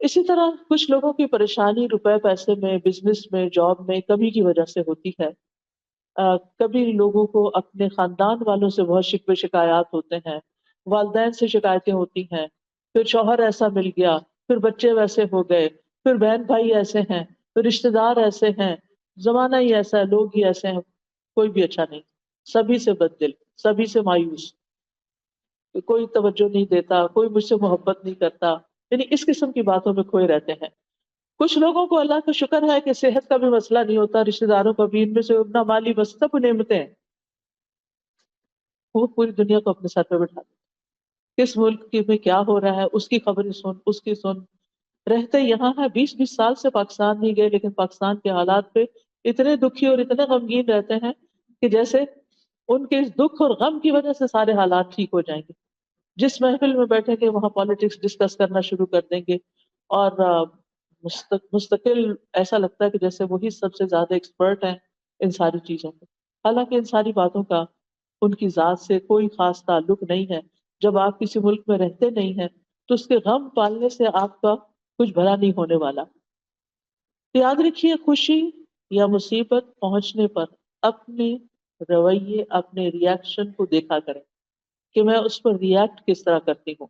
اسی طرح کچھ لوگوں کی پریشانی روپے پیسے میں، بزنس میں، جاب میں کمی کی وجہ سے ہوتی ہے۔ کبھی لوگوں کو اپنے خاندان والوں سے بہت شکوے شکایات ہوتے ہیں، والدین سے شکایتیں ہوتی ہیں، پھر شوہر ایسا مل گیا، پھر بچے ویسے ہو گئے، پھر بہن بھائی ایسے ہیں، پھر رشتے دار ایسے ہیں، زمانہ ہی ایسا ہے، لوگ ہی ایسے ہیں، کوئی بھی اچھا نہیں، سبھی سے بد دل، سبھی سے مایوس، کوئی توجہ نہیں دیتا، کوئی مجھ سے محبت نہیں کرتا، یعنی اس قسم کی باتوں میں کھوئے رہتے ہیں۔ کچھ لوگوں کو اللہ کا شکر ہے کہ صحت کا بھی مسئلہ نہیں ہوتا، رشتے داروں کا بھی، ان میں سے اپنا مالی بس سب نعمتیں ہیں، وہ پوری دنیا کو اپنے سر پہ بٹھا دے، کس ملک کی میں کیا ہو رہا ہے اس کی خبریں سن، اس کی سن، رہتے یہاں ہے، 20 20 سال سے پاکستان نہیں گئے، لیکن پاکستان کے حالات پہ اتنے دکھی اور اتنے غمگین رہتے ہیں کہ جیسے ان کے اس دکھ اور غم کی وجہ سے سارے حالات ٹھیک ہو جائیں گے۔ جس محفل میں بیٹھیں گے وہاں پالیٹکس ڈسکس کرنا شروع کر دیں گے، اور مستقل ایسا لگتا ہے کہ جیسے وہی سب سے زیادہ ایکسپرٹ ہیں ان ساری چیزوں میں، حالانکہ ان ساری باتوں کا ان کی ذات سے کوئی خاص تعلق نہیں ہے۔ جب آپ کسی ملک میں رہتے نہیں ہیں تو اس کے غم پالنے سے آپ کا کچھ بھلا نہیں ہونے والا۔ تو یاد رکھیے، خوشی یا مصیبت پہنچنے پر اپنے رویے، اپنے ریاکشن کو دیکھا کریں کہ میں اس پر ریاکٹ کس طرح کرتی ہوں،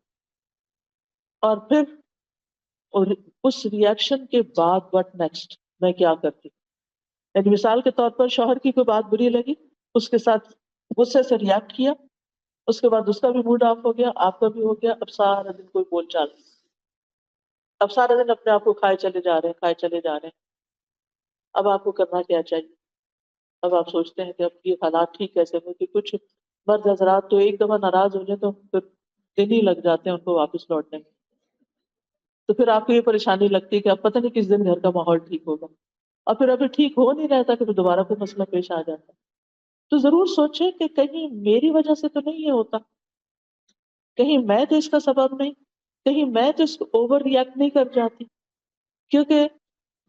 اور پھر اور اس ریاکشن کے بعد وٹ نیکسٹ، میں کیا کرتی ہوں۔ یعنی مثال کے طور پر شوہر کی کوئی بات بری لگی، اس کے ساتھ غصے سے ریاکٹ کیا، اس کے بعد اس کا بھی موڈ آف ہو گیا، آپ کا بھی ہو گیا، اب سارا دن کوئی بول چال نہیں، اب سارا دن اپنے آپ کو کھائے چلے جا رہے ہیں، کھائے چلے جا رہے ہیں۔ اب آپ کو کرنا کیا چاہیے؟ اب آپ سوچتے ہیں کہ اب یہ حالات ٹھیک کیسے ہوں، کہ کچھ مرد حضرات تو ایک دفعہ ناراض ہو جائے تو پھر دن ہی لگ جاتے ہیں ان کو واپس لوٹنے میں۔ تو پھر آپ کو یہ پریشانی لگتی ہے کہ اب پتہ نہیں کس دن گھر کا ماحول ٹھیک ہوگا، اور پھر ابھی ٹھیک ہو نہیں رہتا کہ پھر دوبارہ کوئی مسئلہ پیش آ جاتا ہے۔ تو ضرور سوچیں کہ کہیں میری وجہ سے تو نہیں یہ ہوتا، کہیں میں تو اس کا سبب نہیں، کہیں میں تو اس کو اوور ریئیکٹ نہیں کر جاتی۔ کیونکہ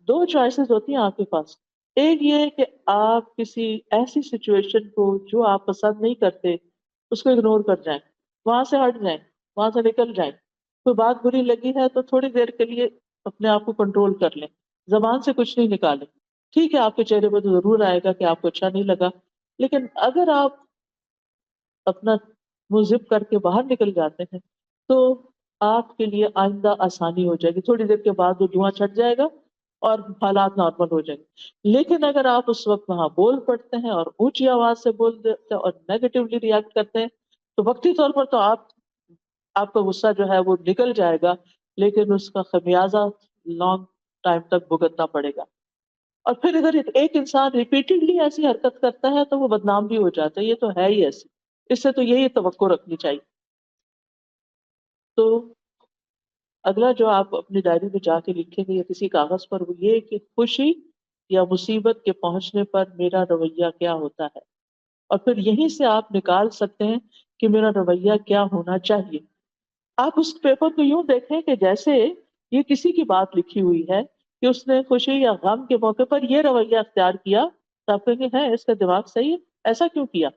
دو چوائسز ہوتی ہیں آپ کے پاس، ایک یہ ہے کہ آپ کسی ایسی سچویشن کو جو آپ پسند نہیں کرتے اس کو اگنور کر جائیں، وہاں سے ہٹ جائیں، وہاں سے نکل جائیں۔ کوئی بات بری لگی ہے تو تھوڑی دیر کے لیے اپنے آپ کو کنٹرول کر لیں، زبان سے کچھ نہیں نکالیں۔ ٹھیک ہے، آپ کے چہرے پہ تو ضرور آئے گا کہ آپ کو اچھا نہیں لگا، لیکن اگر آپ اپنا منہ زپ کر کے باہر نکل جاتے ہیں تو آپ کے لیے آئندہ آسانی ہو جائے گی، تھوڑی دیر کے بعد وہ دھواں چھٹ جائے گا اور حالات نارمل ہو جائیں گے۔ لیکن اگر آپ اس وقت وہاں بول پڑتے ہیں اور اونچی آواز سے بول دیتے ہیں اور نیگیٹولی ریئیکٹ کرتے ہیں تو وقتی طور پر تو آپ کا غصہ جو ہے وہ نکل جائے گا، لیکن اس کا خمیازہ لانگ ٹائم تک بھگتنا پڑے گا۔ اور پھر اگر ایک انسان ریپیٹڈلی ایسی حرکت کرتا ہے تو وہ بدنام بھی ہو جاتا ہے، یہ تو ہے ہی ایسی، اس سے تو یہی توقع رکھنی چاہیے۔ تو اگلا جو آپ اپنی ڈائری میں جا کے لکھیں گے یا کسی کاغذ پر، وہ یہ کہ خوشی یا مصیبت کے پہنچنے پر میرا رویہ کیا ہوتا ہے، اور پھر یہیں سے آپ نکال سکتے ہیں کہ میرا رویہ کیا ہونا چاہیے۔ آپ اس پیپر کو یوں دیکھیں کہ جیسے یہ کسی کی بات لکھی ہوئی ہے کہ اس نے خوشی یا غم کے موقع پر یہ رویہ اختیار کیا، تو آپ کہیں گے ہے اس کا دماغ صحیح ہے، ایسا کیوں کیا؟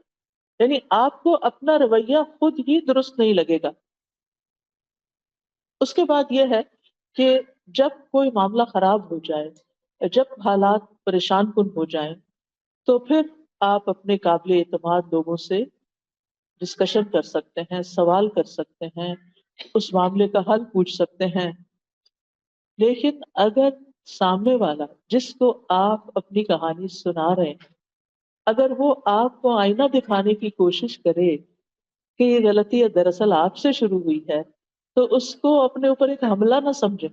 یعنی آپ کو اپنا رویہ خود ہی درست نہیں لگے گا۔ اس کے بعد یہ ہے کہ جب کوئی معاملہ خراب ہو جائے، جب حالات پریشان کن ہو جائیں، تو پھر آپ اپنے قابل اعتماد لوگوں سے ڈسکشن کر سکتے ہیں، سوال کر سکتے ہیں، اس معاملے کا حل پوچھ سکتے ہیں۔ لیکن اگر سامنے والا جس کو آپ اپنی کہانی سنا رہے ہیں، اگر وہ آپ کو آئینہ دکھانے کی کوشش کرے کہ یہ غلطی دراصل آپ سے شروع ہوئی ہے، تو اس کو اپنے اوپر ایک حملہ نہ سمجھے،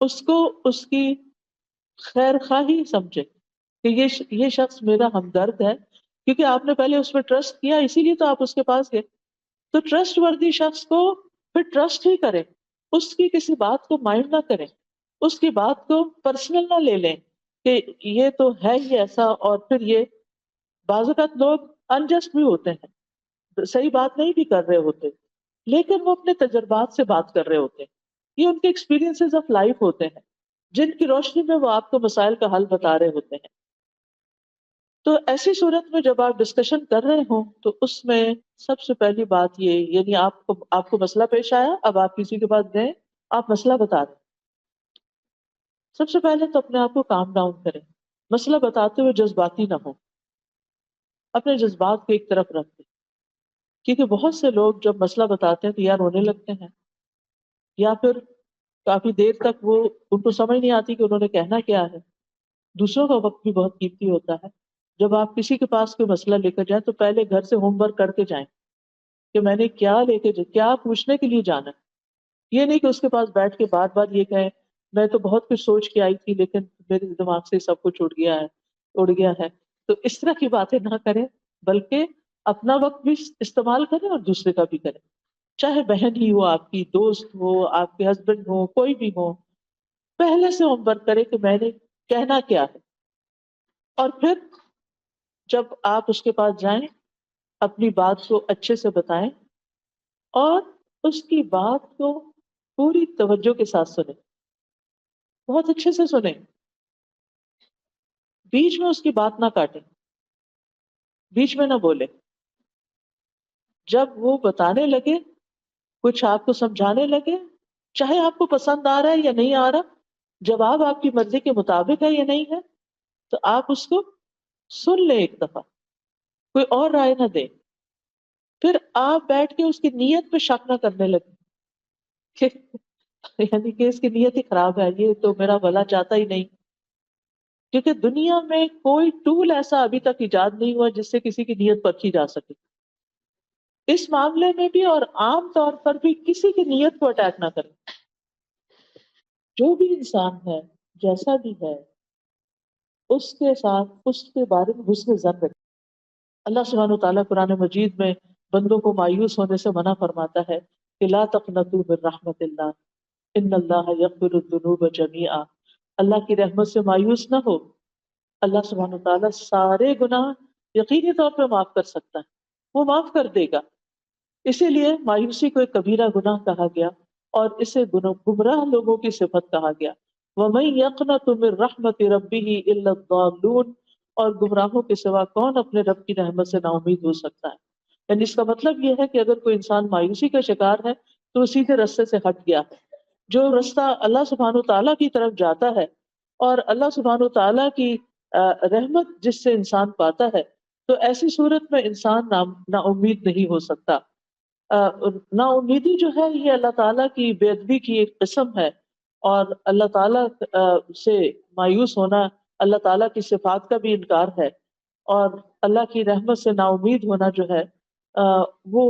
اس کو اس کی خیر خواہی سمجھے کہ یہ شخص میرا ہمدرد ہے، کیونکہ آپ نے پہلے اس پہ ٹرسٹ کیا، اسی لیے تو آپ اس کے پاس گئے۔ تو ٹرسٹ وردی شخص کو پھر ٹرسٹ ہی کریں، اس کی کسی بات کو مائنڈ نہ کریں، اس کی بات کو پرسنل نہ لے لیں کہ یہ تو ہے ہی ایسا، اور پھر یہ بعض اوقات لوگ انجسٹ بھی ہوتے ہیں، صحیح بات نہیں بھی کر رہے ہوتے، لیکن وہ اپنے تجربات سے بات کر رہے ہوتے ہیں، یہ ان کے ایکسپیرینسز آف لائف ہوتے ہیں جن کی روشنی میں وہ آپ کو مسائل کا حل بتا رہے ہوتے ہیں۔ تو ایسی صورت میں جب آپ ڈسکشن کر رہے ہوں تو اس میں سب سے پہلی بات یہ، یعنی آپ کو مسئلہ پیش آیا، اب آپ کسی کے پاس گئے، آپ مسئلہ بتا رہے ہیں، سب سے پہلے تو اپنے آپ کو کام ڈاؤن کریں، مسئلہ بتاتے ہوئے جذباتی نہ ہو، اپنے جذبات کو ایک طرف رکھ دیں، کیونکہ بہت سے لوگ جب مسئلہ بتاتے ہیں تو یا رونے لگتے ہیں یا پھر کافی دیر تک وہ ان کو سمجھ نہیں آتی کہ انہوں نے کہنا کیا ہے۔ دوسروں کا وقت بھی بہت قیمتی ہوتا ہے۔ جب آپ کسی کے پاس کوئی مسئلہ لے کر جائیں تو پہلے گھر سے ہوم ورک کر کے جائیں کہ میں نے کیا لے کے کیا پوچھنے کے لیے جانا ہے۔ یہ نہیں کہ اس کے پاس بیٹھ کے بار بار یہ کہیں میں تو بہت کچھ سوچ کے آئی تھی لیکن میرے دماغ سے سب کچھ اڑ گیا ہے۔ تو اس طرح کی باتیں نہ کریں، بلکہ اپنا وقت بھی استعمال کریں اور دوسرے کا بھی کریں، چاہے بہن ہی ہو، آپ کی دوست ہو، آپ کے ہسبینڈ ہو، کوئی بھی ہو، پہلے سے ہوم ورک کریں کہ میں نے کہنا کیا ہے، اور پھر جب آپ اس کے پاس جائیں اپنی بات کو اچھے سے بتائیں اور اس کی بات کو پوری توجہ کے ساتھ سنیں، بہت اچھے سے سنیں، بیچ میں اس کی بات نہ کاٹیں، بیچ میں نہ بولیں۔ جب وہ بتانے لگے، کچھ آپ کو سمجھانے لگے، چاہے آپ کو پسند آ رہا ہے یا نہیں آ رہا، جواب آپ کی مرضی کے مطابق ہے یا نہیں ہے، تو آپ اس کو سن لیں ایک دفعہ، کوئی اور رائے نہ دیں۔ پھر آپ بیٹھ کے اس کی نیت پہ شک نہ کرنے لگے کہ یعنی کہ اس کی نیت ہی خراب ہے، یہ تو میرا بھلا چاہتا ہی نہیں، کیونکہ دنیا میں کوئی ٹول ایسا ابھی تک ایجاد نہیں ہوا جس سے کسی کی نیت پرکھی جا سکے۔ اس معاملے میں بھی اور عام طور پر بھی کسی کی نیت کو اٹیک نہ کریں۔ جو بھی انسان ہے، جیسا بھی ہے، اس کے ساتھ اس کے بارے میں حسن ظن رکھیں۔ اللہ سبحانہ وتعالیٰ قرآن مجید میں بندوں کو مایوس ہونے سے منع فرماتا ہے کہ لا تقنطوا من رحمت اللہ ان اللہ یغفر الذنوب جميعا، اللہ کی رحمت سے مایوس نہ ہو، اللہ سبحانہ وتعالیٰ سارے گناہ یقینی طور پہ معاف کر سکتا ہے، وہ معاف کر دے گا۔ اسی لیے مایوسی کو ایک کبیرہ گناہ کہا گیا اور اسے گمراہ لوگوں کی صفت کہا گیا۔ وَمَن يَقْنَطُ مِن رَحْمَةِ رَبِّهِ إِلَّا الضَّالُّونَ، اور گمراہوں کے سوا کون اپنے رب کی رحمت سے نا امید ہو سکتا ہے؟ یعنی اس کا مطلب یہ ہے کہ اگر کوئی انسان مایوسی کا شکار ہے تو وہ سیدھے رستے سے ہٹ گیا ہے۔ جو رستہ اللہ سبحانہ تعالیٰ کی طرف جاتا ہے اور اللہ سبحانہ تعالیٰ کی رحمت جس سے انسان پاتا ہے، تو ایسی صورت میں انسان نا امید نہیں ہو سکتا۔ نا امیدی جو ہے یہ اللہ تعالیٰ کی بے ادبی کی ایک قسم ہے، اور اللہ تعالیٰ سے مایوس ہونا اللہ تعالیٰ کی صفات کا بھی انکار ہے، اور اللہ کی رحمت سے نا امید ہونا جو ہے وہ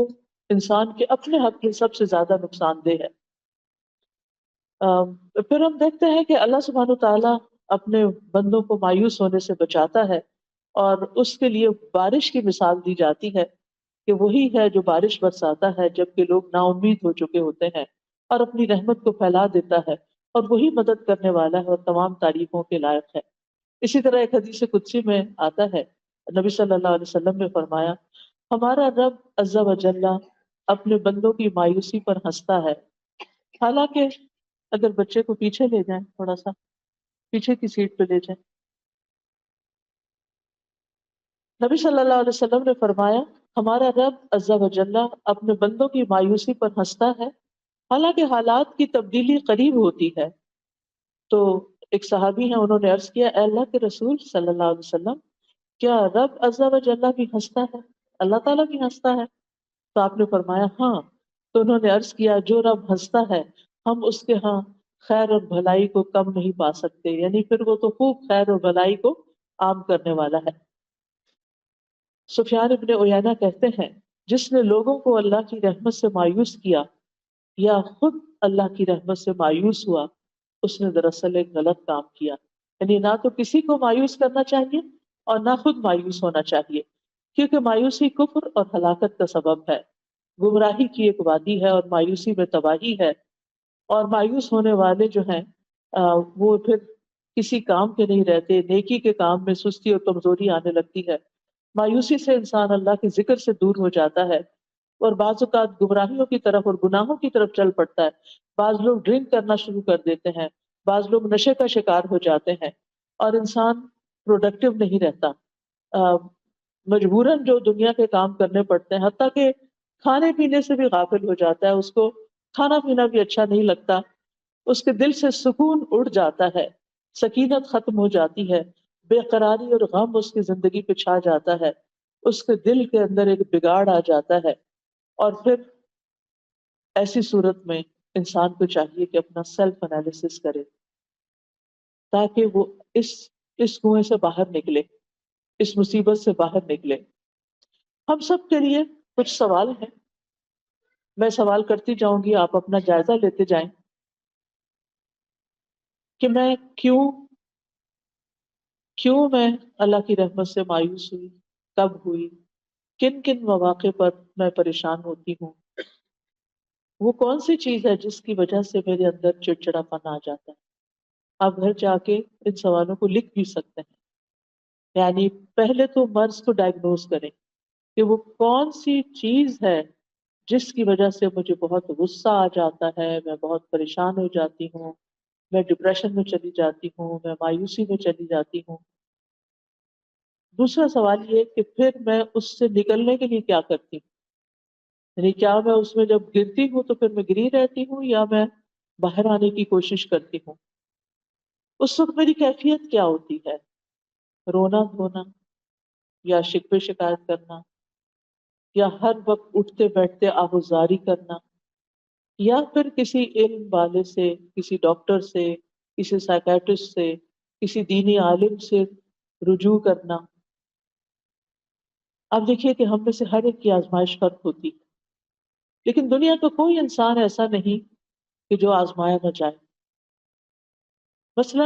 انسان کے اپنے حق میں سب سے زیادہ نقصان دہ ہے۔ پھر ہم دیکھتے ہیں کہ اللہ سبحانہ تعالیٰ اپنے بندوں کو مایوس ہونے سے بچاتا ہے، اور اس کے لیے بارش کی مثال دی جاتی ہے کہ وہی ہے جو بارش برساتا ہے جبکہ لوگ نا امید ہو چکے ہوتے ہیں، اور اپنی رحمت کو پھیلا دیتا ہے، اور وہی مدد کرنے والا ہے اور تمام تعریفوں کے لائق ہے۔ اسی طرح ایک حدیث قدسی میں آتا ہے، نبی صلی اللہ علیہ وسلم نے فرمایا ہمارا رب عز و جل اپنے بندوں کی مایوسی پر ہنستا ہے، حالانکہ اگر بچے کو پیچھے لے جائیں، تھوڑا سا پیچھے کی سیٹ پہ لے جائیں، نبی صلی اللہ علیہ وسلم نے فرمایا ہمارا رب عز و جل اپنے بندوں کی مایوسی پر ہنستا ہے حالانکہ حالات کی تبدیلی قریب ہوتی ہے۔ تو ایک صحابی ہیں، انہوں نے عرض کیا اے اللہ کے رسول صلی اللہ علیہ وسلم، کیا رب عز و جل بھی ہنستا ہے، اللہ تعالیٰ بھی ہنستا ہے؟ تو آپ نے فرمایا ہاں۔ تو انہوں نے عرض کیا جو رب ہنستا ہے ہم اس کے ہاں خیر اور بھلائی کو کم نہیں پا سکتے، یعنی پھر وہ تو خوب خیر اور بھلائی کو عام کرنے والا ہے۔ سفیان ابن عیینہ کہتے ہیں جس نے لوگوں کو اللہ کی رحمت سے مایوس کیا یا خود اللہ کی رحمت سے مایوس ہوا، اس نے دراصل ایک غلط کام کیا۔ یعنی نہ تو کسی کو مایوس کرنا چاہیے اور نہ خود مایوس ہونا چاہیے، کیونکہ مایوسی کفر اور ہلاکت کا سبب ہے، گمراہی کی ایک وادی ہے اور مایوسی میں تباہی ہے، اور مایوس ہونے والے جو ہیں وہ پھر کسی کام کے نہیں رہتے، نیکی کے کام میں سستی اور کمزوری آنے لگتی ہے۔ مایوسی سے انسان اللہ کے ذکر سے دور ہو جاتا ہے، اور بعض اوقات گمراہیوں کی طرف اور گناہوں کی طرف چل پڑتا ہے۔ بعض لوگ ڈرنک کرنا شروع کر دیتے ہیں، بعض لوگ نشے کا شکار ہو جاتے ہیں، اور انسان پروڈکٹیو نہیں رہتا، مجبوراً جو دنیا کے کام کرنے پڑتے ہیں، حتیٰ کہ کھانے پینے سے بھی غافل ہو جاتا ہے، اس کو کھانا پینا بھی اچھا نہیں لگتا، اس کے دل سے سکون اڑ جاتا ہے۔ سکینت ختم ہو جاتی ہے، بے قراری اور غم اس کی زندگی پہ چھا جاتا ہے، اس کے دل کے اندر ایک بگاڑ آ جاتا ہے، اور پھر ایسی صورت میں انسان کو چاہیے کہ اپنا سیلف انالیسس کرے تاکہ وہ اس اس کنویں سے باہر نکلے، اس مصیبت سے باہر نکلے۔ ہم سب کے لیے کچھ سوال ہیں، میں سوال کرتی جاؤں گی، آپ اپنا جائزہ لیتے جائیں کہ میں کیوں میں اللہ کی رحمت سے مایوس ہوئی، کب ہوئی، کن کن مواقع پر میں پریشان ہوتی ہوں، وہ کون سی چیز ہے جس کی وجہ سے میرے اندر چڑچڑا پن آ جاتا ہے۔ آپ گھر جا کے ان سوالوں کو لکھ بھی سکتے ہیں، یعنی پہلے تو مرض کو ڈائگنوز کریں کہ وہ کون سی چیز ہے جس کی وجہ سے مجھے بہت غصہ آ جاتا ہے، میں بہت پریشان ہو جاتی ہوں، میں ڈپریشن میں چلی جاتی ہوں، میں مایوسی میں چلی جاتی ہوں۔ دوسرا سوال یہ کہ پھر میں اس سے نکلنے کے لیے کیا کرتی ہوں، یعنی کیا میں اس میں جب گرتی ہوں تو پھر میں گری رہتی ہوں یا میں باہر آنے کی کوشش کرتی ہوں۔ اس وقت میری کیفیت کیا ہوتی ہے، رونا دھونا یا شکوے شکایت کرنا یا ہر وقت اٹھتے بیٹھتے آہوازاری کرنا یا پھر کسی علم والے سے، کسی ڈاکٹر سے، کسی سائیکیٹرسٹ سے، کسی دینی عالم سے رجوع کرنا۔ اب دیکھیے کہ ہم میں سے ہر ایک کی آزمائش فرق ہوتی ہے، لیکن دنیا کا کوئی انسان ایسا نہیں کہ جو آزمایا نہ جائے۔ مثلا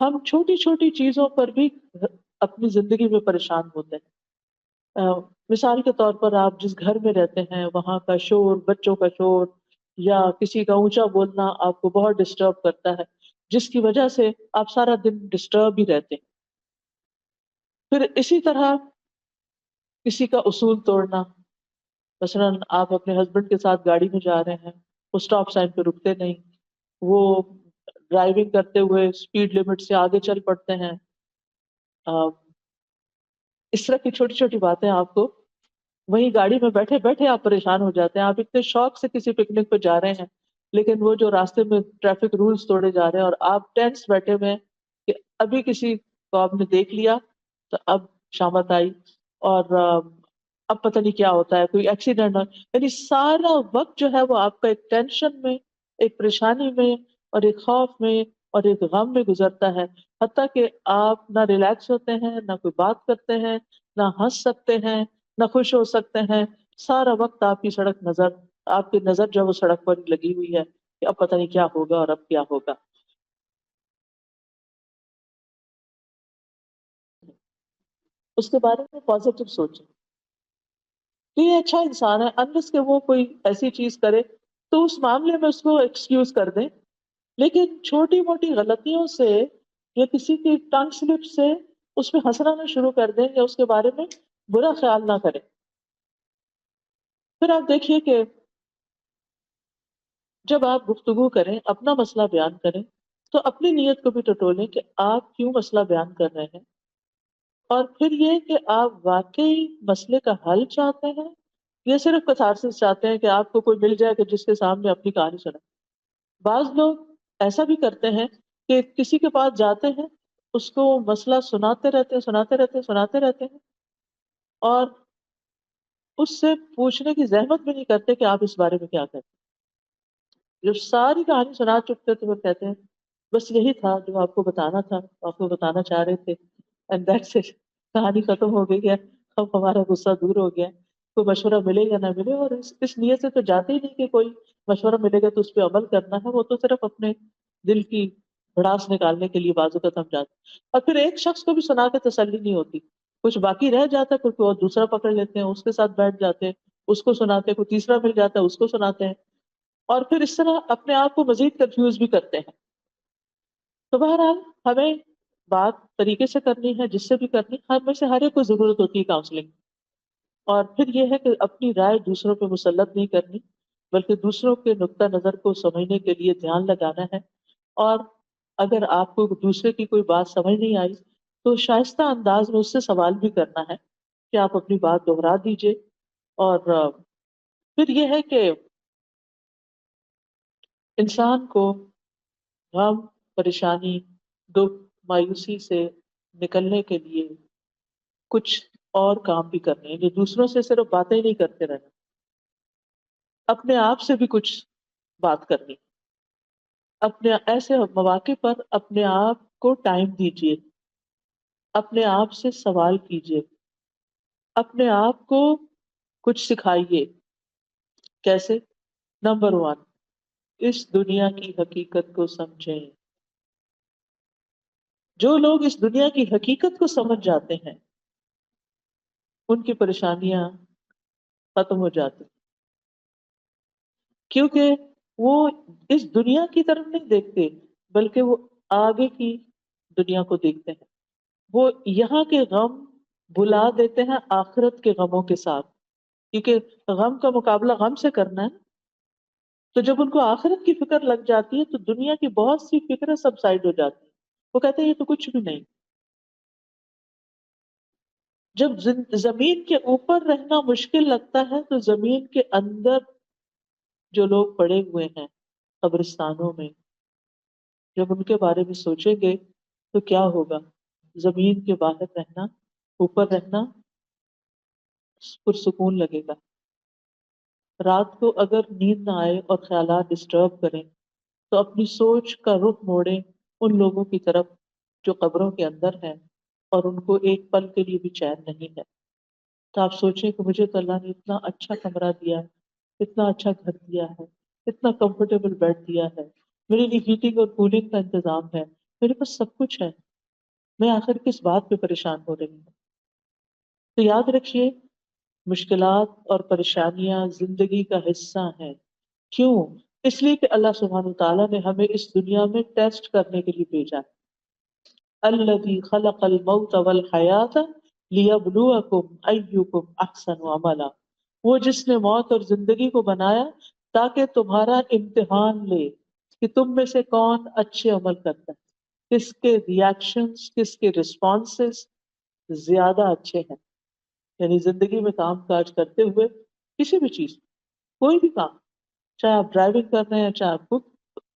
ہم چھوٹی چھوٹی چیزوں پر بھی اپنی زندگی میں پریشان ہوتے ہیں۔ مثال کے طور پر آپ جس گھر میں رہتے ہیں وہاں کا شور، بچوں کا شور یا کسی کا اونچا بولنا آپ کو بہت ڈسٹرب کرتا ہے، جس کی وجہ سے آپ سارا دن ڈسٹرب ہی رہتے ہیں۔ پھر اسی طرح کسی کا اصول توڑنا، مثلا آپ اپنے ہسبینڈ کے ساتھ گاڑی میں جا رہے ہیں، وہ اسٹاپ سائن پہ رکتے نہیں، وہ ڈرائیونگ کرتے ہوئے اسپیڈ لمٹ سے آگے چل پڑتے ہیں۔ اس طرح کی چھوٹی چھوٹی باتیں آپ کو، وہیں گاڑی میں بیٹھے بیٹھے آپ پریشان ہو جاتے ہیں۔ آپ اتنے شوق سے کسی پکنک پہ جا رہے ہیں لیکن وہ جو راستے میں ٹریفک رولز توڑے جا رہے ہیں اور آپ ٹینس بیٹھے ہوئے ہیں کہ ابھی کسی کو آپ نے دیکھ لیا تو اب شامت آئی، اور اب پتہ نہیں کیا ہوتا ہے، کوئی ایکسیڈنٹ ہو، یعنی سارا وقت جو ہے وہ آپ کا ایک ٹینشن میں، ایک پریشانی میں اور ایک خوف میں اور ایک غم میں گزرتا ہے، حتیٰ کہ آپ نہ ریلیکس ہوتے ہیں، نہ کوئی بات کرتے ہیں، نہ ہنس سکتے ہیں، نہ خوش ہو سکتے ہیں۔ سارا وقت آپ کی نظر جو ہے وہ سڑک پر لگی ہوئی ہے کہ اب پتہ نہیں کیا ہوگا اور اب کیا ہوگا۔ اس کے بارے میں پازیٹو سوچیں کہ یہ اچھا انسان ہے، انلس کہ وہ کوئی ایسی چیز کرے تو اس معاملے میں اس کو ایکسکیوز کر دیں، لیکن چھوٹی موٹی غلطیوں سے یا کسی کی ٹنگ سلپ سے اس پہ ہنسنا نہ شروع کر دیں یا اس کے بارے میں برا خیال نہ کریں۔ پھر آپ دیکھیے کہ جب آپ گفتگو کریں، اپنا مسئلہ بیان کریں تو اپنی نیت کو بھی ٹٹولیں کہ آپ کیوں مسئلہ بیان کر رہے ہیں، اور پھر یہ کہ آپ واقعی مسئلے کا حل چاہتے ہیں یا صرف کتھارسس چاہتے ہیں کہ آپ کو کوئی مل جائے کہ جس کے سامنے اپنی کہانی سنائے۔ بعض لوگ ایسا بھی کرتے ہیں کہ کسی کے پاس جاتے ہیں، اس کو مسئلہ سناتے رہتے ہیں، سناتے رہتے ہیں، سناتے رہتے ہیں، اور اس سے پوچھنے کی زحمت بھی نہیں کرتے کہ آپ اس بارے میں کیا کہتے ہیں۔ جب ساری کہانی سنا چکتے تو وہ کہتے ہیں بس یہی تھا جو آپ کو بتانا تھا، آپ کو بتانا چاہ رہے تھے، اینڈ دیٹس اٹ، کہانی ختم ہو گئی ہے، اب ہمارا غصہ دور ہو گیا۔ کوئی مشورہ ملے یا نہ ملے، اور اس نیت سے تو جاتے ہی نہیں کہ کوئی مشورہ ملے گا تو اس پہ عمل کرنا ہے، وہ تو صرف اپنے دل کی بھڑاس نکالنے کے لیے بعض اوقات ہم جاتے ہیں۔ اور پھر ایک شخص کو بھی سنا کے تسلی نہیں ہوتی، کچھ باقی رہ جاتا ہے، کوئی اور دوسرا پکڑ لیتے ہیں، اس کے ساتھ بیٹھ جاتے ہیں، اس کو سناتے ہیں، کوئی تیسرا مل جاتا ہے اس کو سناتے ہیں، اور پھر اس طرح اپنے آپ کو مزید کنفیوز بھی کرتے ہیں۔ تو بہرحال ہمیں بات طریقے سے کرنی ہے، جس سے بھی کرنی، ہم میں سے ہر ایک کو ضرورت ہوتی ہے کاؤنسلنگ، اور پھر یہ ہے کہ اپنی رائے دوسروں پہ مسلط نہیں کرنی، بلکہ دوسروں کے نقطہ نظر کو سمجھنے کے لیے دھیان لگانا ہے، اور اگر آپ کو دوسرے کی کوئی بات سمجھ نہیں آئی تو شائستہ انداز میں اس سے سوال بھی کرنا ہے کہ آپ اپنی بات دہرا دیجئے۔ اور پھر یہ ہے کہ انسان کو غم، پریشانی، دکھ مایوسی سے نکلنے کے لیے کچھ اور کام بھی کرنے ہیں، جو دوسروں سے صرف باتیں نہیں کرتے رہنا، اپنے آپ سے بھی کچھ بات کرنی، اپنے ایسے مواقع پر اپنے آپ کو ٹائم دیجیے، اپنے آپ سے سوال کیجیے، اپنے آپ کو کچھ سکھائیے۔ کیسے؟ نمبر ون، اس دنیا کی حقیقت کو سمجھیں۔ جو لوگ اس دنیا کی حقیقت کو سمجھ جاتے ہیں ان کی پریشانیاں ختم ہو جاتی، کیونکہ وہ اس دنیا کی طرف نہیں دیکھتے بلکہ وہ آگے کی دنیا کو دیکھتے ہیں۔ وہ یہاں کے غم بھلا دیتے ہیں آخرت کے غموں کے ساتھ، کیونکہ غم کا مقابلہ غم سے کرنا ہے۔ تو جب ان کو آخرت کی فکر لگ جاتی ہے تو دنیا کی بہت سی فکریں سب سائڈ ہو جاتی ہیں، وہ کہتے ہیں یہ تو کچھ بھی نہیں۔ جب زمین کے اوپر رہنا مشکل لگتا ہے تو زمین کے اندر جو لوگ پڑے ہوئے ہیں قبرستانوں میں، جب ان کے بارے میں سوچیں گے تو کیا ہوگا؟ زمین کے باہر رہنا، اوپر رہنا پرسکون لگے گا۔ رات کو اگر نیند نہ آئے اور خیالات ڈسٹرب کریں تو اپنی سوچ کا رخ موڑیں ان لوگوں کی طرف جو قبروں کے اندر ہیں اور ان کو ایک پل کے لیے بھی چین نہیں ہے۔ تو آپ سوچیں کہ مجھے تو اللہ نے اتنا اچھا کمرہ دیا ہے، اتنا اچھا گھر دیا ہے، اتنا کمفرٹیبل بیڈ دیا ہے، میرے لیے ہیٹنگ اور کولنگ کا انتظام ہے، میرے پاس سب کچھ ہے، میں آخر کس بات پہ پریشان ہو رہی ہوں؟ تو یاد رکھیے، مشکلات اور پریشانیاں زندگی کا حصہ ہیں۔ کیوں؟ اس لیے کہ اللہ سبحانہ وتعالیٰ نے ہمیں اس دنیا میں ٹیسٹ کرنے کے لیے بھیجا ہے۔ الذی خلق الموت والحیات لیبلوکم ایکم احسن عملا، وہ جس نے موت اور زندگی کو بنایا تاکہ تمہارا امتحان لے کہ تم میں سے کون اچھے عمل کرتا ہے، کس کے ریاکشنز، کس کے رسپانسز زیادہ اچھے ہیں۔ یعنی زندگی میں کام کاج کرتے ہوئے کسی بھی چیز، کوئی بھی کام، چاہے آپ ڈرائیونگ کر رہے ہیں، چاہے آپ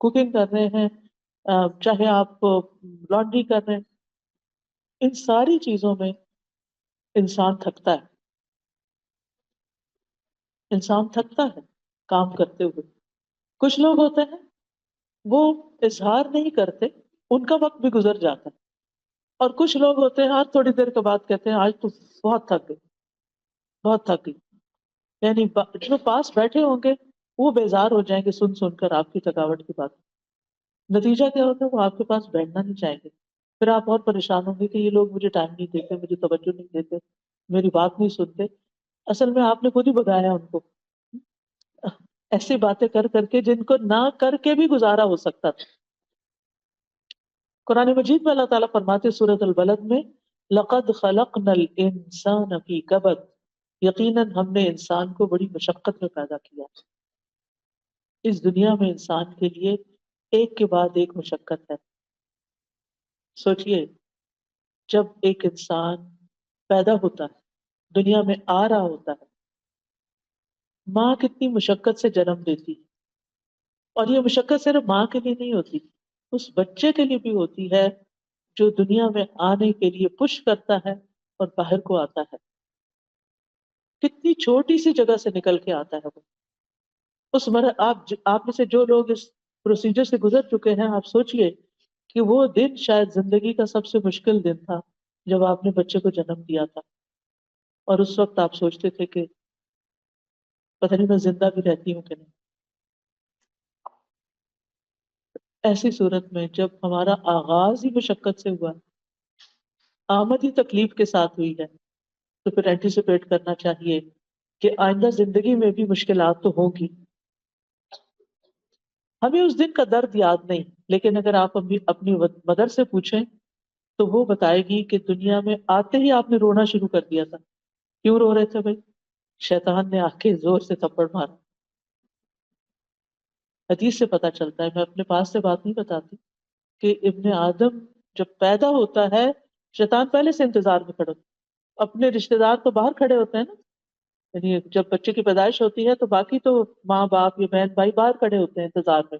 کوکنگ کر رہے ہیں، چاہے آپ لانڈری کر رہے ہیں، ان ساری چیزوں میں انسان تھکتا ہے، انسان تھکتا ہے کام کرتے ہوئے۔ کچھ لوگ ہوتے ہیں وہ اظہار نہیں کرتے، ان کا وقت بھی گزر جاتا ہے، اور کچھ لوگ ہوتے ہیں ہر تھوڑی دیر کے بعد کہتے ہیں آج تو بہت تھک گئی، بہت تھک گئی۔ یعنی جو پاس بیٹھے ہوں گے وہ بیزار ہو جائیں گے سن سن کر آپ کی تھکاوٹ کی بات۔ نتیجہ کیا ہوتا ہے؟ وہ آپ کے پاس بیٹھنا نہیں چاہیں گے، پھر آپ اور پریشان ہوں گے کہ یہ لوگ مجھے ٹائم نہیں دیتے، مجھے توجہ نہیں دیتے، میری بات نہیں سنتے۔ اصل میں آپ نے خود ہی بگایا ان کو ایسی باتیں کر کر کے جن کو نہ کر کے بھی گزارا ہو سکتا تھا۔ قرآن مجید میں اللہ تعالیٰ فرماتے سورۃ البلد میں، لقد خلقنا الانسان فی کبد، یقیناً ہم نے انسان کو بڑی مشقت میں پیدا کیا۔ اس دنیا میں انسان کے لیے ایک کے بعد ایک مشقت ہے۔ سوچئے، جب ایک انسان پیدا ہوتا ہے، دنیا میں آ رہا ہوتا ہے، ماں کتنی مشقت سے جنم دیتی ہے، اور یہ مشقت صرف ماں کے لیے نہیں ہوتی، اس بچے کے لیے بھی ہوتی ہے جو دنیا میں آنے کے لیے پش کرتا ہے اور باہر کو آتا ہے۔ کتنی چھوٹی سی جگہ سے نکل کے آتا ہے وہ۔ آپ میں سے جو لوگ اس پروسیجر سے گزر چکے ہیں، آپ سوچئے کہ وہ دن شاید زندگی کا سب سے مشکل دن تھا جب آپ نے بچے کو جنم دیا تھا، اور اس وقت آپ سوچتے تھے کہ پتہ نہیں میں زندہ بھی رہتی ہوں کہ نہیں۔ ایسی صورت میں جب ہمارا آغاز ہی مشقت سے ہوا، آمد ہی تکلیف کے ساتھ ہوئی ہے، تو پھر اینٹیسپیٹ کرنا چاہیے کہ آئندہ زندگی میں بھی مشکلات تو ہوگی۔ ہمیں اس دن کا درد یاد نہیں، لیکن اگر آپ اپنی مدر سے پوچھیں تو وہ بتائے گی کہ دنیا میں آتے ہی آپ نے رونا شروع کر دیا تھا۔ کیوں رو رہے تھے بھائی؟ شیطان نے آ کے زور سے تھپڑ مارا۔ حدیث سے پتہ چلتا ہے، میں اپنے پاس سے بات نہیں بتاتی، کہ ابن آدم جب پیدا ہوتا ہے شیطان پہلے سے انتظار میں کھڑا ہوتا ہے۔ اپنے رشتہ دار تو باہر کھڑے ہوتے ہیں نا، یعنی جب بچے کی پیدائش ہوتی ہے تو باقی تو ماں باپ یا بہن بھائی باہر کھڑے ہوتے ہیں انتظار میں،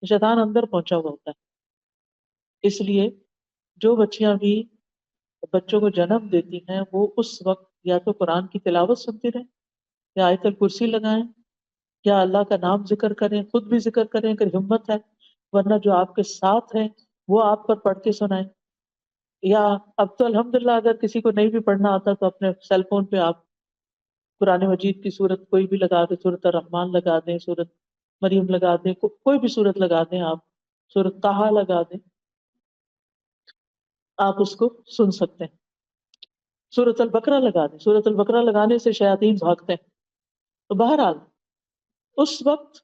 شیطان اندر پہنچا ہوا ہوتا ہے۔ اس لیے جو بچیاں بھی بچوں کو جنم دیتی ہیں وہ اس وقت یا تو قرآن کی تلاوت سنتی رہیں یا آیت الکرسی لگائیں یا اللہ کا نام ذکر کریں، خود بھی ذکر کریں اگر ہمت ہے، ورنہ جو آپ کے ساتھ ہیں وہ آپ پر پڑھ کے سنائیں. یا اب تو الحمدللہ اگر کسی کو نہیں بھی پڑھنا آتا تو اپنے سیل فون پہ آپ قرآن مجید کی صورت کوئی بھی لگا دیں، صورت الرحمن لگا دیں، صورت مریم لگا دیں، کوئی بھی صورت لگا دیں، آپ صورت طٰہٰ لگا دیں، آپ اس کو سن سکتے ہیں. سورۃ البقرہ لگا دیں، سورۃ البقرہ لگانے سے شیاطین بھاگتے ہیں. تو بہرحال اس وقت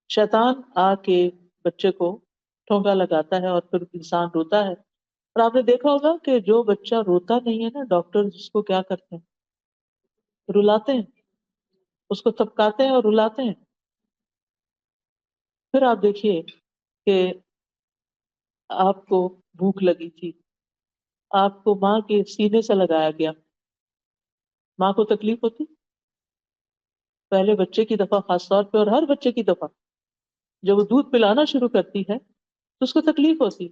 شیطان آ کے بچے کو ٹھونکا لگاتا ہے اور پھر انسان روتا ہے. اور آپ نے دیکھا ہوگا کہ جو بچہ روتا نہیں ہے نا، ڈاکٹر اس کو کیا کرتے ہیں؟ رلاتے ہیں، اس کو تھپکاتے ہیں اور رلاتے ہیں. پھر آپ دیکھیے کہ آپ کو بھوک لگی تھی، آپ کو ماں کے سینے سے لگایا گیا، ماں کو تکلیف ہوتی؟ پہلے بچے کی دفعہ خاص طور پہ اور ہر بچے کی دفعہ جب وہ دودھ پلانا شروع کرتی ہے تو اس کو تکلیف ہوتی،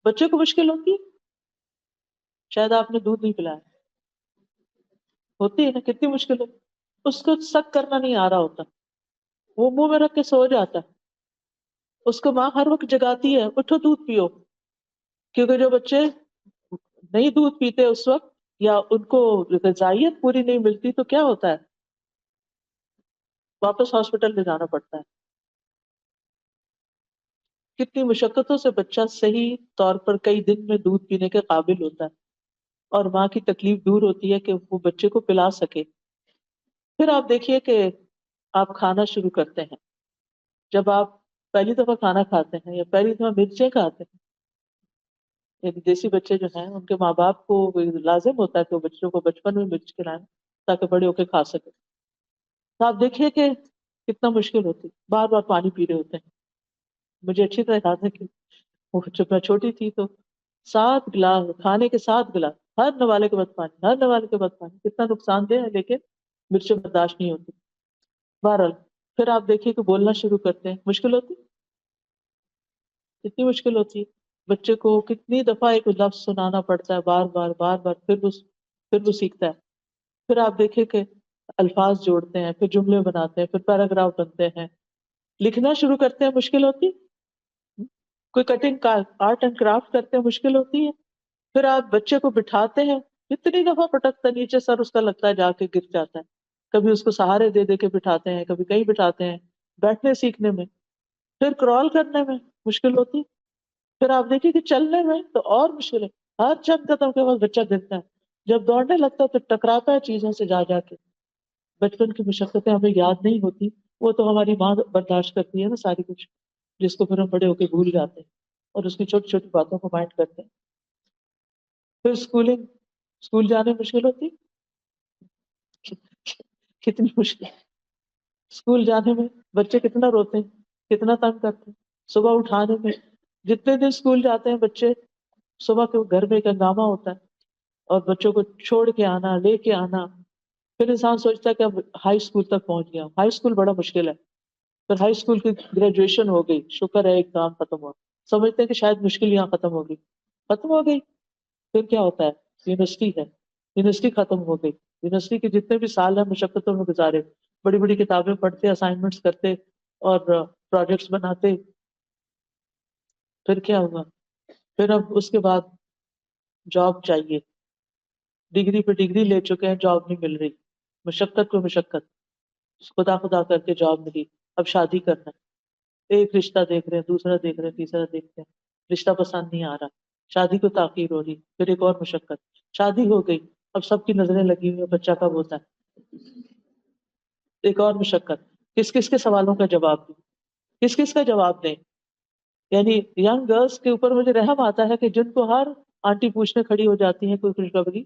بچے کو مشکل ہوتی. شاید آپ نے دودھ نہیں پلایا، ہوتی ہے نا، کتنی مشکل ہوتی. اس کو سک کرنا نہیں آ رہا ہوتا، وہ منہ میں رکھ کے سو جاتا ہے، اس کو ماں ہر وقت جگاتی ہے اٹھو دودھ پیو. کیونکہ جو بچے نہیں دودھ پیتے اس وقت یا ان کو غذائیت پوری نہیں ملتی تو کیا ہوتا ہے؟ واپس ہاسپٹل لے جانا پڑتا ہے. کتنی مشقتوں سے بچہ صحیح طور پر کئی دن میں دودھ پینے کے قابل ہوتا ہے اور ماں کی تکلیف دور ہوتی ہے کہ وہ بچے کو پلا سکے. پھر آپ دیکھیے کہ آپ کھانا شروع کرتے ہیں. جب آپ پہلی دفعہ کھانا کھاتے ہیں یا پہلی دفعہ مرچیں کھاتے ہیں، یعنی دیسی بچے جو ہیں ان کے ماں باپ کو لازم ہوتا ہے کہ وہ بچوں کو بچپن میں مرچ کھلائیں تاکہ بڑے ہو کے کھا سکیں. تو آپ دیکھیے کہ کتنا مشکل ہوتی، بار بار پانی پی رہے ہوتے ہیں. مجھے اچھی طرح یاد ہے کہ وہ جب میں چھوٹی تھی تو 7 گلاس کھانے کے 7 گلاس، ہر نوالے کے بعد پانی، ہر نوالے کے بعد پانی. کتنا نقصان دہ ہے لیکن مرچیں برداشت نہیں ہوتی. بہرحال پھر آپ دیکھیے کہ بولنا شروع کرتے ہیں، مشکل ہوتی، کتنی مشکل ہوتی ہے. بچے کو کتنی دفعہ ایک لفظ سنانا پڑتا ہے، بار بار بار بار، پھر وہ سیکھتا ہے. پھر آپ دیکھیں کہ الفاظ جوڑتے ہیں، پھر جملے بناتے ہیں، پھر پیراگراف بنتے ہیں، لکھنا شروع کرتے ہیں، مشکل ہوتی. کوئی کٹنگ کا آرٹ اینڈ کرافٹ کرتے ہیں، مشکل ہوتی ہے. پھر آپ بچے کو بٹھاتے ہیں، کتنی دفعہ پٹکتا ہے نیچے، سر اس کا لگتا ہے جا کے گر جاتا ہے. کبھی اس کو سہارے دے دے کے بٹھاتے ہیں، کبھی کہیں بٹھاتے ہیں. بیٹھنے سیکھنے میں، پھر کرال کرنے میں مشکل ہوتی. پھر آپ دیکھیں کہ چلنے میں تو اور مشکل ہے. ہر چند قدم کے بعد بچہ گرتا ہے، جب دوڑنے لگتا ہے تو ٹکراتا ہے چیزوں سے جا جا کے. بچپن کی مشقتیں ہمیں یاد نہیں ہوتی، وہ تو ہماری ماں برداشت کرتی ہے نا ساری کچھ، جس کو پھر ہم بڑے ہو کے بھول جاتے ہیں اور اس کی چھوٹی چھوٹی باتوں کو مائنڈ کرتے ہیں. پھر اسکول جانے میں مشکل ہوتی، کتنی مشکل. اسکول جانے میں بچے کتنا روتے ہیں، کتنا تنگ کرتے ہیں. صبح اٹھانے میں، جتنے دن اسکول جاتے ہیں بچے، صبح کے گھر میں ایک ہنگامہ ہوتا ہے اور بچوں کو چھوڑ کے آنا، لے کے آنا. پھر انسان سوچتا ہے کہ اب ہائی اسکول تک پہنچ گیا. ہائی اسکول بڑا مشکل ہے. پھر ہائی اسکول کی گریجویشن ہو گئی، شکر ہے ایک کام ختم ہوا. سمجھتے ہیں کہ شاید مشکل یہاں ختم ہو گئی، ختم ہو گئی. پھر کیا ہوتا ہے؟ یونیورسٹی ہے، یونیورسٹی ختم ہو گئی. یونیورسٹی کے جتنے بھی سال ہیں مشقتوں میں گزارے، بڑی بڑی کتابیں پڑھتے، اسائنمنٹس کرتے اور پروجیکٹس بناتے. پھر کیا ہوا؟ پھر اب اس کے بعد جاب چاہیے، ڈگری پہ ڈگری لے چکے ہیں، جاب نہیں مل رہی. مشقت پہ مشقت، خدا خدا کر کے جاب ملی. اب شادی کرنا ہے، ایک رشتہ دیکھ رہے ہیں، دوسرا دیکھ رہے ہیں، تیسرا دیکھتے ہیں، رشتہ پسند نہیں آ رہا، شادی کو تاخیر ہو رہی. پھر ایک اور مشقت، شادی ہو گئی، اب سب کی نظریں لگی ہوئی ہیں بچہ کب ہوتا ہے. ایک اور مشقت، کس کس کے سوالوں کا جواب دیں، کس کس کا جواب دیں. یعنی ینگ گرلس کے اوپر مجھے رحم آتا ہے کہ جن کو ہر آنٹی پوچھنے کھڑی ہو جاتی ہیں کوئی خوشخبری.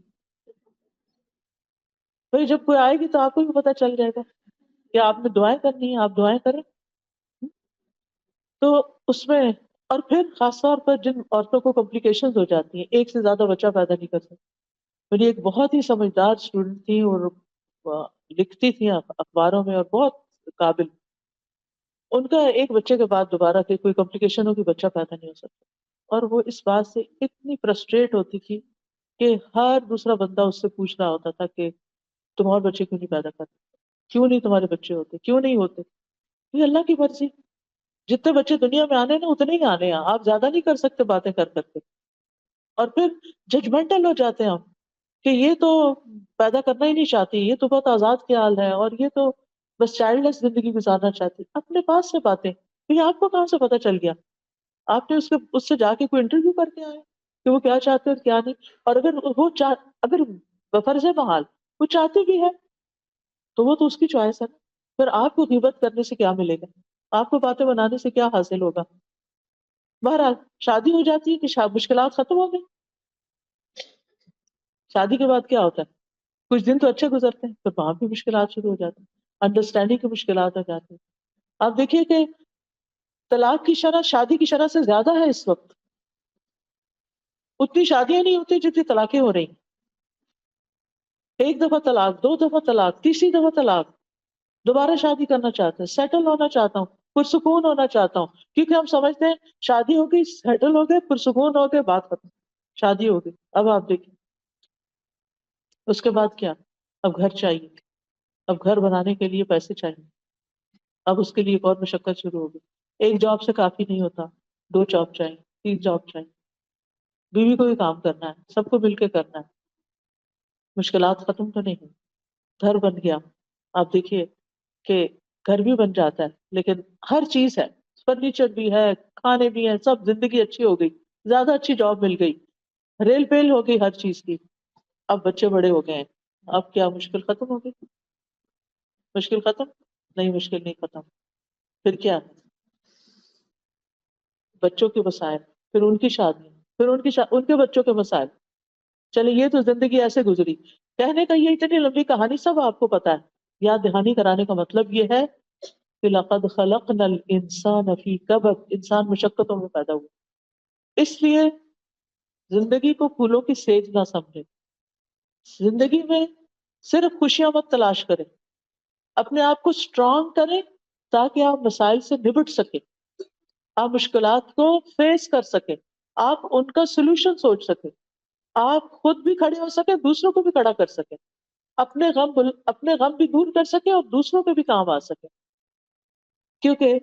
بھائی جب کوئی آئے گی تو آپ کو بھی پتہ چل جائے گا کہ آپ نے دعائیں کرنی ہیں، آپ دعائیں کریں. تو اس میں، اور پھر خاص طور پر جن عورتوں کو کمپلیکیشنز ہو جاتی ہیں، ایک سے زیادہ بچہ پیدا نہیں کر سکتی. میری ایک بہت ہی سمجھدار اسٹوڈنٹ تھی اور لکھتی تھی اخباروں میں اور بہت قابل. ان کا ایک بچے کے بعد دوبارہ کہ کوئی کمپلیکیشن ہو کہ بچہ پیدا نہیں ہو سکتا. اور وہ اس بات سے اتنی فرسٹریٹ ہوتی تھی کہ ہر دوسرا بندہ اس سے پوچھ رہا ہوتا تھا کہ تم اور بچے کیوں نہیں پیدا کرتے، کیوں نہیں تمہارے بچے ہوتے، کیوں نہیں ہوتے؟ یہ اللہ کی مرضی، جتنے بچے دنیا میں آنے نا اتنے ہی آنے ہیں، آپ زیادہ نہیں کر سکتے باتیں کر کر کے. اور پھر ججمنٹل ہو جاتے ہیں ہم کہ یہ تو پیدا کرنا ہی نہیں چاہتی، یہ تو بہت آزاد خیال ہے، اور یہ تو بس چائلڈ لیس زندگی گزارنا چاہتی. اپنے پاس سے باتیں، یہ آپ کو کہاں سے پتا چل گیا؟ آپ نے اس سے جا کے کوئی انٹرویو کر کے آئے کہ وہ کیا چاہتے اور کیا نہیں؟ اور اگر بفرض محال وہ چاہتی بھی ہے تو وہ تو اس کی چوائس ہے نا. پھر آپ کو غیبت کرنے سے کیا ملے گا؟ آپ کو باتیں بنانے سے کیا حاصل ہوگا؟ بہرحال شادی ہو جاتی ہے کہ مشکلات ختم ہو گئی. شادی کے بعد کیا ہوتا ہے؟ کچھ دن تو اچھے گزرتے ہیں، پھر وہاں بھی مشکلات شروع ہو جاتی ہیں، انڈرسٹینڈنگ کی مشکلات ہو جاتی ہیں. آپ دیکھیے کہ طلاق کی شرح شادی کی شرح سے زیادہ ہے اس وقت. اتنی شادیاں نہیں ہوتی جتنی طلاقیں ہو رہی ہیں. ایک دفعہ طلاق، دو دفعہ طلاق، تیسری دفعہ طلاق. دوبارہ شادی کرنا چاہتے ہیں، سیٹل ہونا چاہتا ہوں، پرسکون ہونا چاہتا ہوں، کیونکہ ہم سمجھتے ہیں شادی ہو گئی، سیٹل ہو گئے، پرسکون ہو گئے، بات ختم، شادی ہو گئی. اب آپ دیکھیں اس کے بعد کیا؟ اب گھر چاہیے، اب گھر بنانے کے لیے پیسے چاہیے، اب اس کے لیے ایک اور مشقت شروع ہوگی. ایک جاب سے کافی نہیں ہوتا، دو جاب چاہیے، تین جاب چاہیے، بیوی کو بھی کام کرنا ہے، سب کو مل کے کرنا ہے. مشکلات ختم تو نہیں. گھر بن گیا، آپ دیکھیے کہ گھر بھی بن جاتا ہے لیکن ہر چیز ہے، فرنیچر بھی ہے، کھانے بھی ہیں، سب، زندگی اچھی ہو گئی، زیادہ اچھی جاب مل گئی، ریل پیل ہو گئی ہر چیز کی. اب بچے بڑے ہو گئے ہیں، اب کیا مشکل ختم ہو گئی؟ مشکل ختم نہیں، مشکل نہیں ختم. پھر کیا؟ بچوں کے مسائل، پھر ان کی شادی، پھر ان کے بچوں کے مسائل. چلے یہ تو زندگی ایسے گزری. کہنے کا یہ اتنی لمبی کہانی سب آپ کو پتا ہے. یاد دہانی کرانے کا مطلب یہ ہے کہ لقد خلقنا الانسان فی کبد، انسان مشقتوں میں پیدا ہوا. اس لیے زندگی کو پھولوں کی سیج نہ سمجھے. زندگی میں صرف خوشیاں مت تلاش کریں، اپنے آپ کو اسٹرانگ کریں تاکہ آپ مسائل سے نبٹ سکیں، آپ مشکلات کو فیس کر سکیں، آپ ان کا سولوشن سوچ سکیں، آپ خود بھی کھڑے ہو سکیں، دوسروں کو بھی کھڑا کر سکیں، اپنے غم بھی دور کر سکیں اور دوسروں کے بھی کام آ سکیں. کیونکہ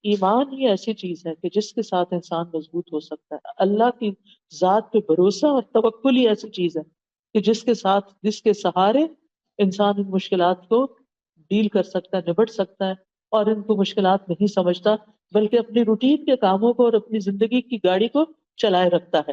ایمان ہی ایسی چیز ہے کہ جس کے ساتھ انسان مضبوط ہو سکتا ہے. اللہ کی ذات پہ بھروسہ اور توکل ہی ایسی چیز ہے کہ جس کے سہارے انسان ان مشکلات کو ڈیل کر سکتا ہے، نبٹ سکتا ہے، اور ان کو مشکلات نہیں سمجھتا بلکہ اپنی روٹین کے کاموں کو اور اپنی زندگی کی گاڑی کو چلائے رکھتا ہے.